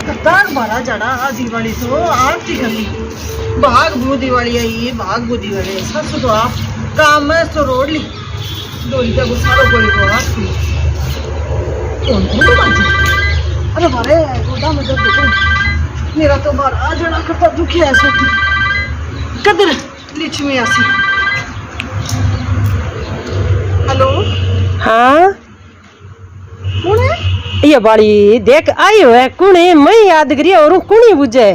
कतार बारा जड़ा आ दिवाली तो आरती गली भाग बू दिवाली आई भाग बू दिवाली सस तो आप काम में तो रोड ली डोली का गुस्सा कोई को आरती कौन तो बाजी अरे बारे गोदा में जब देखो मेरा तो बारा जड़ा करता दुखी है सो कदर लक्ष्मी आसी हेलो हाँ कौन है ये बाड़ी देख आई है कुणी मैं याद करी और कुणी बुझे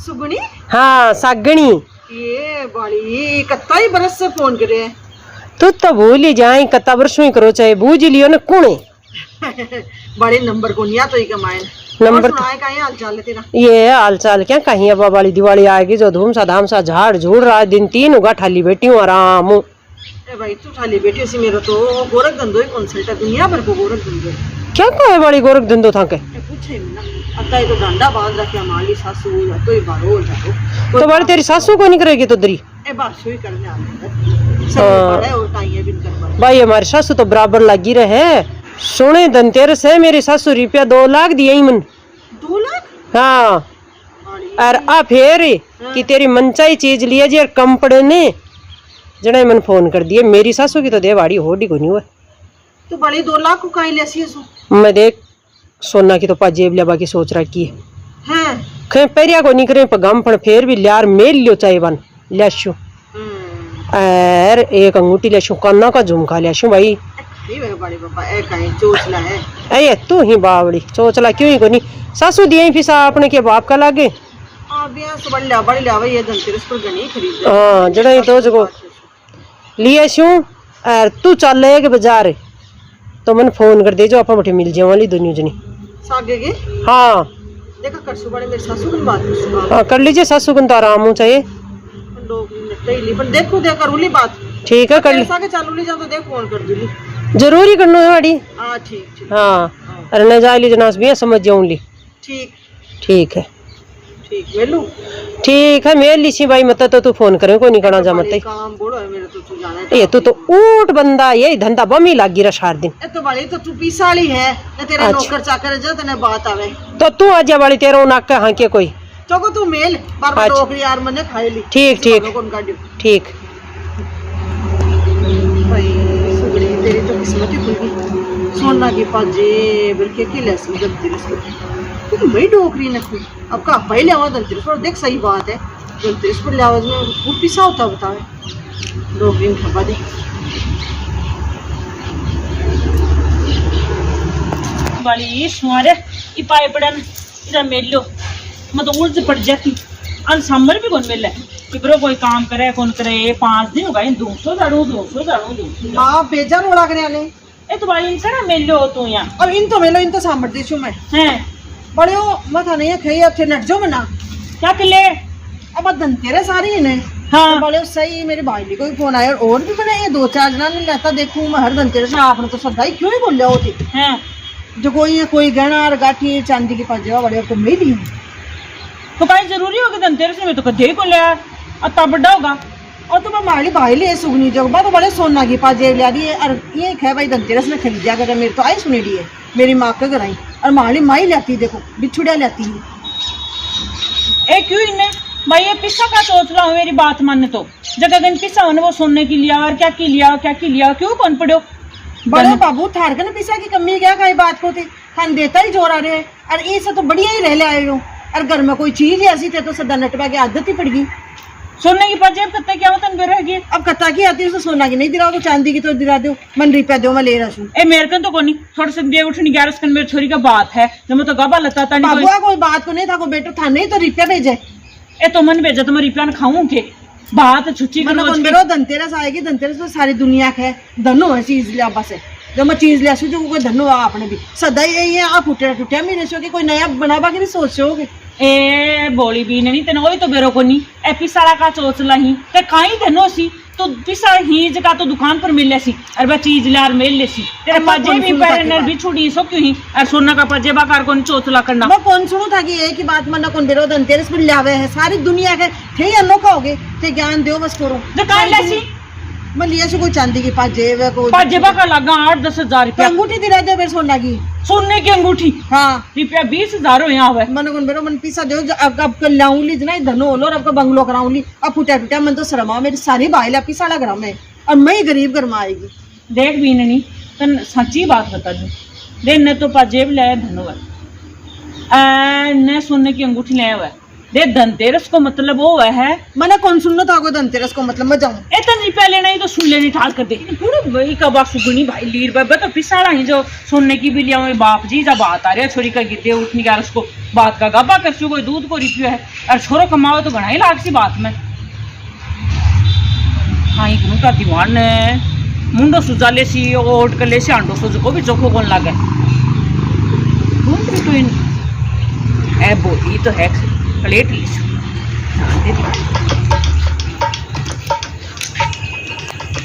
सुगनी हाँ सागणी ये बाड़ी कत्ता ही बरस से फोन करे तू तो भूल ही जाए कत्ता वर्षों ही करो चाहे बूझ लियो ना कुणी बड़े नंबर को निया तो ही कमाए नंबर सुनाए का हाल चाल है तेरा ये हाल चाल क्या कहीं अब वाली दिवाली आएगी जो धूम सा धाम सा झाड़ झूड़ रहा दिन 3 उगा ठाली बैठी हूँ आराम हूँ। ए भाई तू ठाली बैठी सी मेरा तो गोरख धंधो ही कंसल्ट दुनिया भर को गोरख धंधो क्या कहे बड़ी गोरख धंधो था के पूछे ना अता ये तो डंडा बांध रखे हमारी सासू या तो ये बारो जाओ तो बड़ी तेरी सासू को नहीं करेगी तो दरी ए बात ही करने आने सब पड़ा और टाइम बिन कर भाई हमारी सासू तो बराबर लगी रहे सोने धनतेरस है मेरी सासू रुपया 2 लाख दिए ही मन 2 लाख हाँ और आ फिर कि तेरी मनचाई चीज लिया जी और कम पड़े ने जने मन फोन कर दिए मेरी सासू की तो देवाड़ी होडी को नहीं हुआ तो बड़ी 2 लाख को कहीं ले सी सो मैं देख सोना की तो पा जेब लिया बाकी सोच रखी है हैं कहीं पैरिया को नहीं करे गम पण फिर भी लियार मेल लियो चाहे वन लियाशु और एक अंगूठी लियाशु काना का झुमका लियाशु भाई नहीं वे बड़ी पापा ए कहीं चोचला है ए तू ही बावड़ी चोचला क्यों ही को नहीं सासू दिए फिसा अपने के बाप का लागे हां बिया से बड़ी लावे ये धनतेरस पर गनी खरीद हां जड़ा ही तो जगो लियाशु और तू चल ले के बाजार तो मन फोन कर दे जो आपा मठे मिल जाए वाली दुनिया जनी सागे के हाँ देखा कर सुबह मेरे सासू की बात सुना हाँ कर लीजिए सासू को तो आराम हो चाहिए लोग नहीं पर देखो दे करूली बात ठीक है कर ली सागे चालू नहीं जा तो देख फोन कर दूली जरूरी करना है वाड़ी हां ठीक हाँ अरे न जा ली जनास भी समझ जाऊं ली ठीक ठीक है ठीक मेलू ठीक है मेल लीसी भाई मत तो तू फोन करे कोई नहीं करना जा मत काम बोलो है मेरे तो तू जाना है ये तो ऊट बंदा यही धंधा बमी लागी रहा सार दिन ए तो बड़ी तो तू पीसाली है ना तेरे नौकर चाकर जो तने बात आवे तो तू आजा वाली तेरा नाक का हाँ के कोई चोको तू मेल बार बार नौकरी यार मने खाई ली ठीक ठीक ठीक भाई सुगड़ी तेरी तो किस्मत ही खुल गई सोना की पाजे बल्कि के ले सी धनतेरस पर तो मैं नौकरी न खुल अब का पहले आवा धनतेरस पर देख सही बात है धनतेरस पर लावाज में वो पिसा होता बतावे नौकरी में खपा दे वाली सुमारे ई पाए पड़न इधर मेलो मैं तो उल्ट पड़ जाती अन समर भी कौन मिले कि ब्रो कोई काम करे कौन करे 5 दिन हो गए 200 दाड़ू 200 हां बेजार उड़ा करे आने ए तो भाई इनका ना मेलो तू यहां और इन तो मेलो इन तो सामर देशु मैं हैं बड़े हो मत नहीं खई अच्छे नट जो बना क्या किले अब धनतेरस आ रही है ने हाँ बोले सही मेरे भाई ने कोई फोन आया और भी बने 2-4 जना ने लेता देखूं मैं हर धनतेरस आपने तो सदा ही क्यों ही बोल रहे होती हैं जो कोई गहना और गाठी चांदी के पास बड़े को मिल ही तो काई जरूरी होगी धनतेरस में तो कदे को ले अत्ता बड़ा होगा और तो मैं माली भाई ले सुगनी जो बात बड़े सोना की पास जेब लिया दी और ये है भाई धनतेरस में खरीदा कर मेरे तो आई सुनी दी है मेरी माँ के घर आई और माली माई लेती देखो बिछुड़िया लेती है ए क्यों इन्हें भाई ये पिस्सा का सोच रहा हूँ मेरी बात मानने तो जगह दिन पिस्सा होने वो सोने की लिया और क्या की लिया क्यों कौन पड़ो बड़े बाबू थार के ना पिसा की कमी क्या कहीं बात को थी खान देता ही जोरा रहे और ये सब तो बढ़िया ही रह ले आए हो और घर में कोई चीज ऐसी थे तो सदा नटवा की आदत ही पड़ गई सोने की पाजेब कत्ते क्या होता है रहेगी अब कत्ता की आती है तो सोना की नहीं दिलाओ तो चांदी की तो दिला दो मन रुपया दो मैं ले रहा हूँ ए मेरे कन तो कोनी थोड़े से दे उठनी 11 कन मेरी छोरी का बात है जब मैं तो गबा लता था नहीं कोई बात को नहीं था को बेटो था नहीं तो रुपया भेजे ए तो मन भेजा तो मैं रुपया न खाऊं के बात छुच्ची मन कौन बेरो धनतेरस आएगी धनतेरस तो सारी दुनिया के धनो है चीज लिया बस जब मैं चीज लिया जो कोई धनो आपने भी सदा ही है आप टूटिया मेरे सो कोई नया बनावा के नहीं सोचोगे ए बोली भी नहीं तेने वही तो बेरो को नहीं ए पिसारा का चोचला ही ते काई धनो सी तो पिसा ही जगह तो दुकान पर मिल लेसी और बा चीज लार मिल लेसी तेरे पाजे भी पैर भी छुड़ी सो क्यों ही और सोना का पाजे बाकार कौन चोचला करना मैं कौन सुनू था कि एक ही बात मना कौन बेरो धनतेरस पर लावे है सारी दुनिया के थे अनोखा होगे थे ज्ञान दो बस करो जो काई लेसी मैं लिया से कोई चांदी की पाजेब है कोई पाजेबा का लगा 8-10 हजार तो रुपया। अंगूठी दिला दे फिर सोना की। सोने की अंगूठी हाँ रुपया 20,000 हो यहाँ हुआ। मन कौन बेरो मन पीसा दो अब लाऊं ली जना धनो होलो और अब बंगलो कराऊं ली अब फुटा फुटा मन तो शर्मा मेरी सारी बाइला पीसाड़ा घर में और मैं ही गरीब घर में आएगी। देख भी नहीं तन सच्ची बात बता दूं, दे न तो पाजेब लाया धनोवर न सोने की अंगूठी लाया हुआ है। दे धनतेरस को मतलब वो है मैंने कौन सुनना था धनतेरस को मतलब मैं जाऊं इतनी पहले नहीं तो सुन लेनी ठाक कर दे पूरे वही का बात सुगनी भाई लीर बाबा तो पिसाड़ा ही जो सोने की भी लिया हुए बाप जी जब बात आ रही है छोरी का गिद्दे उठनी का उसको बात का गब्बा कर चुको कोई दूध को रिपियो है और छोरो कमाओ तो घना ही लाग सी बात में। हाँ एक का दीवान मुंडो सुजाले सी ओट कर ले से आंडो सोजो को भी चोखो कौन लागे तो इन ए बोली तो है प्लेट लीस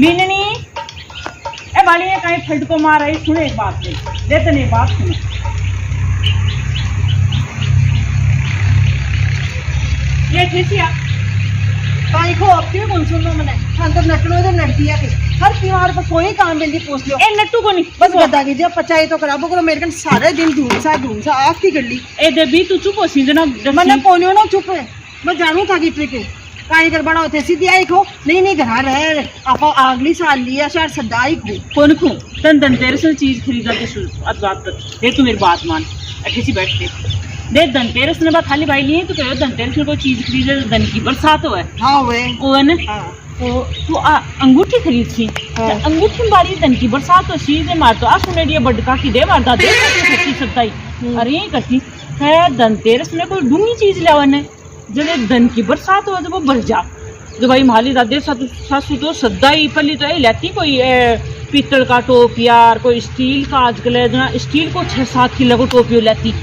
मीननी ए वाली है कहीं फट को मार रही सुने एक बात नहीं देते नहीं बात सुने ये ठीक है काई को अब क्यों कौन सुनना मैंने अंदर नटनो इधर नट दिया के हर त्योहार पर कोई काम मिल पूछ लो ए नट्टू को नहीं बस बता कीजिए पचाई तो करा बोलो मेरे कन सारे दिन ढूंढ सा आप की कर ली ए देवी तू चुप हो सीजना मैंने कोनियो ना चुप है मैं जानू था कि ट्रिक है काई कर बड़ा होते सीधी आई खो नहीं घर है आप अगली साल लिया शायद सदाई खो कौन को तन धनतेरस में चीज खरीदा के बात कर तू मेरी बात मान अच्छी सी बैठ के दे धनतेरस ने बात खाली भाई नहीं तो कहो धनतेरस में कोई चीज खरीदे धन की बरसात हो है हाँ वो है ना तो तू अंगूठी खरीद सी अंगूठी बारी धन की बरसात हो सी जे मार तो आ सुने दिए बड़का की दे मारता दे सच्ची सत्ताई अरे यही करती है धनतेरस में कोई डूंगी चीज लावन जब धन की बरसात हो तो वो बढ़ जा जो भाई माली दादे सासू तो सदाई पली तो लेती कोई पीतल का टोपिया कोई स्टील का आजकल है जना स्टील को 6-7 किलो को टोपियो लेती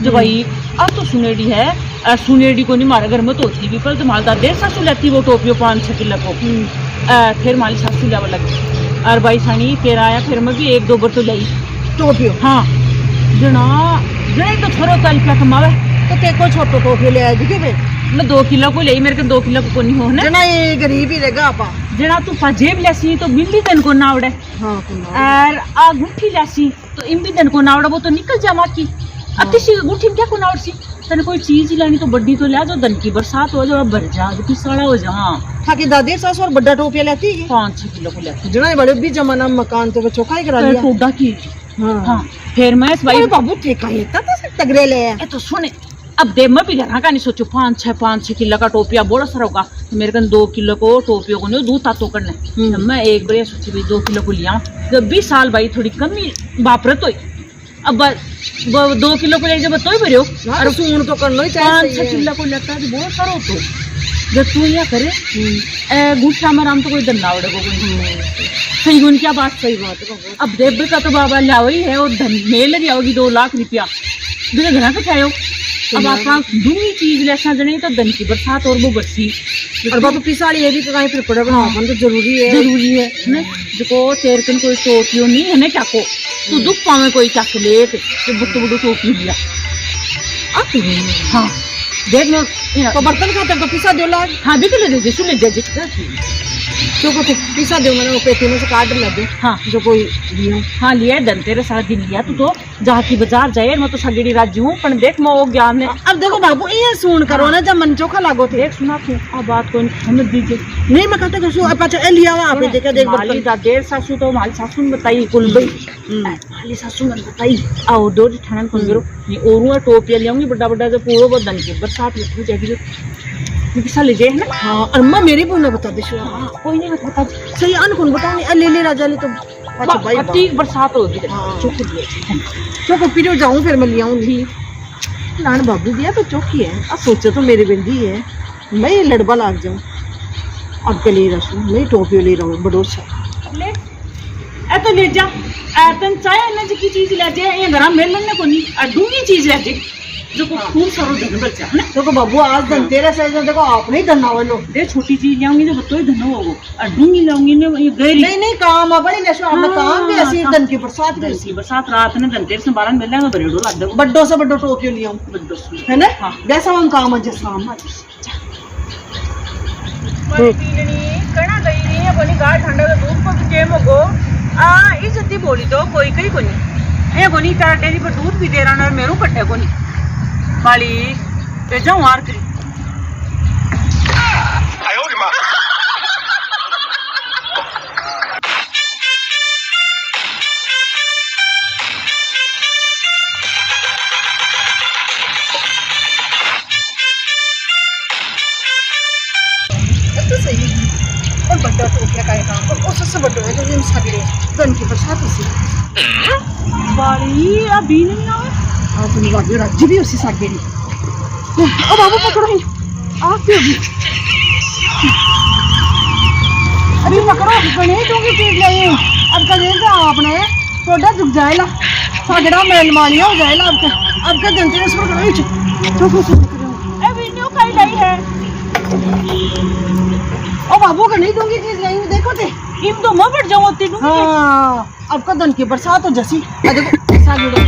जो भाई अब तो सुनेडी है सुनेडी को नहीं मारा घर में तो होती भी पर तो माल दादे सासू लेती वो टोपियो 5-6 किलो को फिर माली सासू लेवा लगी और भाई सानी फिर आया फिर मैं भी 1-2 बार तो लाई टोपियो हाँ जना तो छोरो कल क्या कमावे तो तेको छोटो टोपियो ले आई दिखे मैं 2 किलो को ले मेरे को 2 किलो को नहीं हो ना जना ये गरीब ही रहेगा आपा जना तू पाजेब लेसी तो बिल्ली तन को ना उड़े हाँ और आ गुठी लेसी तो इम्बी तन को ना उड़े वो तो निकल जा माकी अति सी गुठी क्या को ना उड़सी तने कोई चीज ही लानी तो बड्डी तो ले जो धन की बरसात हो जाओ भर जा जो पिसाड़ा हो जा हाँ कि दादी सास और बड़ा टोपिया लेती है 5-6 किलो को लेती जना बड़े भी जमाना मकान तो चौखा ही करा लिया टोडा की हाँ हाँ फिर मैं भाई बाबू ठेका है तगड़े ले ए तो सुने अब दे मैं भी घर का नहीं सोचो 5-6 किलो का टोपिया बड़ा सारा होगा मेरे कन 2 किलो को टोपियो को नहीं दूध तातो करना मैं एक बार सोची भाई 2 किलो को लिया जब 20 साल भाई थोड़ी कमी बापरत हुई अब 2 किलो को ले जब तो ही भरे और सुन तो करना ही चाहिए 5-6 किलो को लेता है बहुत सारा तो जब तू क्या करे गुस्सा में राम तो कोई धंधा उड़े को सही गुण क्या बात सही बात है अब देव का तो बाबा लाओ ही है और धन मेल रही आओगी 2 लाख रुपया बिना घर का खाओ अब आप दूनी चीज लेसा जने तो धन की बरसात और वो बरसी और बाबू पिसाड़ी ये भी तो कहीं फिर पड़े बनाना तो जरूरी है ना जो तेरे कन कोई टोपियो नहीं है ना क्या को तू दुख पावे कोई क्या को ले तो बुट्टू बुट्टू टोपी लिया हाँ देख लो तो बर्तन खाते तो पिसा दो लाग हाँ भी तो ले दे सुन ले दे जो को पिसा दो मैंने वो पेटी में से काट लगे हाँ जो कोई लिया हाँ लिया धनतेरस सारा दिन लिया तो जहाँ की बाजार जाए मैं तो सगड़ी राज्य हूँ पर देख मैं वो ज्ञान है अब देखो बाबू ये सुन करो ना जब मन चोखा लागो थे देख सुना क्यों अब बात को समझ दीजिए नहीं मैं कहता कि अब अच्छा लिया हुआ आपने देखा देख माली दादेर सासू तो माली सासू ने बताई कुल भाई माली सासू ने बताई आओ दो ठंडन कौन करो ये और टोपिया ले आऊंगी बड़ा बड़ा जो पूरा वो धन की बरसात हो जाएगी पिसा ले जाए ना हाँ और मैं मेरी बोलना बता दे कोई नहीं बता सही अनकुन बताओ ले राजा ले तो अच्छा भाई ठीक बरसात होगी चौको फिर जाऊँ फिर मैं ले आऊँगी नान बाबू दिया तो चौकी है अब सोचो तो मेरी बिंदी है मैं ये लड़बा लाग जाऊँ अब के ले रहा हूँ मैं टोपियो ले रहा हूँ बड़ोसा ले ए तो ले जा तन चाहे ना जी की चीज ले जाए ये घर में लेने को नहीं डूंगी चीज ले जाए जो को खूब सारो धन बचा है ना देखो बाबू आज धनतेरस है देखो आपने ही धना वालो दे छोटी चीज लाऊंगी जो तो ही धन होगो और डूंगी लाऊंगी ने ये गहरी नहीं काम है बड़ी नशा अपना काम भी ऐसी धन की बरसात भी ऐसी बरसात रात ने धनतेरस में 12 मिलना बरेडो लाग दो बड्डो से बड्डो टोपियो लिया बड्डो से है ना हां जैसा हम काम है जैसा हम कणा गई रही है कोनी गाय ठंडा का दूध को भी टेम होगो इज्जती बोली तो कोई कई कोनी ये कोनी तार डेरी पर दूध भी दे रहा ना मेरू कट्टे कोनी बाली ते जाऊं हार करी तो सही और बड़ा तो क्या कहेगा और उससे बड़ा है जो ये सागरे गन की बरसात उसी बाली अभी नहीं आवे आप नहीं वाली राज्य भी उसी सागरे अब बाबू पकड़ो ही आप क्यों भी अरे पकड़ो बने दूंगी चीज नहीं अब कल ये जाओ अपने थोड़ा झुक जाएगा सागरा मेल मानिया हो जाएगा आपका जनते ने इसको करो चुप अभी न्यू कई लाई है ओ बाबू का नहीं दूंगी चीज नहीं देखो ते इम तो मैं बढ़ जाऊं तीनों हाँ अब का धन की बरसात हो जैसी देखो सागरे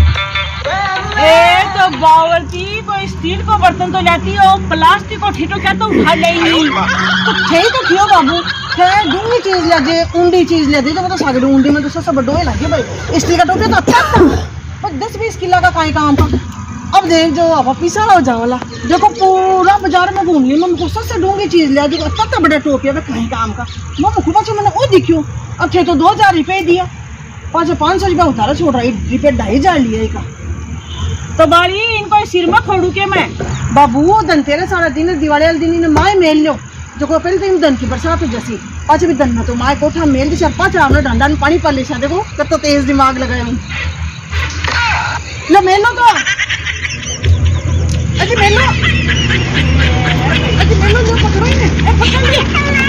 ए तो बावर्ती कोई स्टील को बर्तन तो लाती हो प्लास्टिक को ठीटो क्या तो उठा नहीं तो थे तो क्यों बाबू थे दूंगी चीज ले दे ऊंडी चीज ले दे तो मतलब सागरे ऊंडी में तो सबसे बड़ो लगे भाई स्टील का टोपी तो अच्छा था पर 10-20 किलो का काई काम था अब देख जो अब पिसा हो जावला देखो पूरा बाजार में घूम ली मैं मुझको सबसे दूंगी चीज ले दी अच्छा बड़ा टोपी है कहीं काम का मैं मुझको पास मैंने वो दिखियो अब थे तो 2000 रुपये दिया 500 रुपया उतारा छोड़ रहा रुपये 2500 लिया का तो बाली इनको सिर में खोड़ू के मैं बाबू धनतेरस सारा दिन दिवाली वाले दिन ने माए मेल लो जो को पहले तो धन की बरसात हो जैसी पाँच भी धन में तो माए कोठा मेल दी चार 5 रावण डंडा में पानी पा ले देखो कब तो तेज दिमाग लगाए हूँ लो मेल लो तो अजी मेल लो जो पकड़ो ही पकड़ लिया